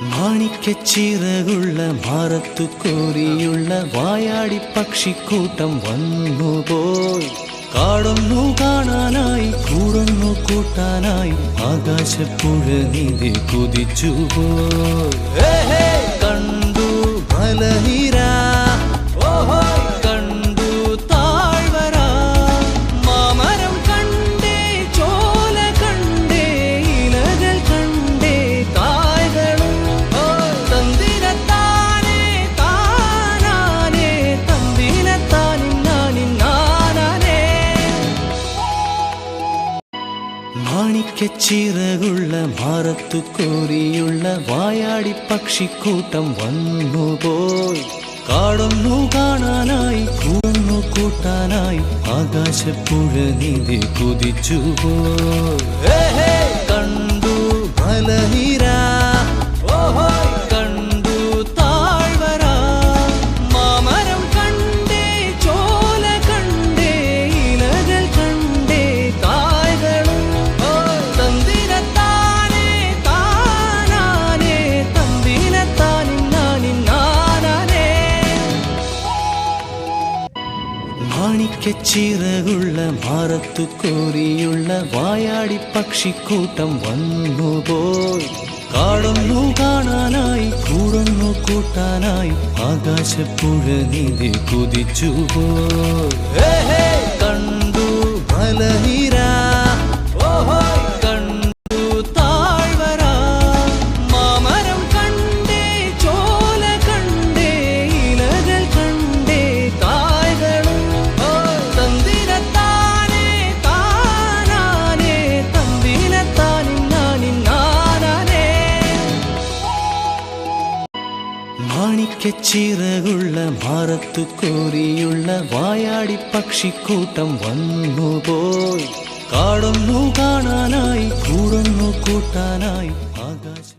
മാണിക്കച്ചിറകുള്ള മാറത്തു കോരിയുള്ള വായാടി പക്ഷിക്കൂട്ടം വന്നുപോയി. കാടൊന്നു കാണാനായി കൂടൊന്നു കൂട്ടാനായി ആകാശപ്പുഴ നീതി കുതിച്ചുപോയി. കണ്ടു മലനിര, കണ്ടു താഴ്വര, മാമരം കണ്ടേ, ചോല കണ്ടേ, ഇലകൾ കണ്ടേ, കായ്കളും തന്തിരത്താനേ താനാനേ, തന്തിരത്താനിന്നാനിന്നാനേ. മാണിക്കച്ചിറകുള്ള മാറത്തു കോരിയുള്ള വായാടി പക്ഷിക്കൂട്ടം വന്നുപോയി. കാടൊന്നു കാണാനായി കൂടൊന്നു കൂട്ടാനായി ആകാശപ്പുഴ നീതി കുതിച്ചുപോയി. കണ്ടു മലനിര, കണ്ടു താഴ്വര, മാമരം കണ്ടേ, ചോല കണ്ടേ, ഇലകൾ കണ്ടേ, കായ്കളും തന്തിരത്താനേ താനാനേ, തന്തിരത്താനിന്നാനിന്നാനേ. മാണിക്കച്ചിറകുള്ള മാറത്തു കോരിയുള്ള വായാടി പക്ഷിക്കൂട്ടം വന്നുപോയി. കാടൊന്നു കാണാനായി കൂടൊന്നു കൂട്ടാനായി ആകാശപ്പുഴ നീതി കുതിച്ചുപോയി. കണ്ടു മലനിര, കണ്ടു താഴ്വര, മാമരം കണ്ടേ, ചോല കണ്ടേ, ഇലകൾ കണ്ടേ, കായ്കളും തന്തിരത്താനേ താനാനേ, തന്തിരത്താനിന്നാനിന്നാനേ. മാണിക്കച്ചിറകുള്ള മാറത്തു കോരിയുള്ള വായാടി പക്ഷിക്കൂട്ടം വന്നുപോയി. കാടൊന്നു കാണാനായി കൂടൊന്നു കൂട്ടാനായി ആകാശ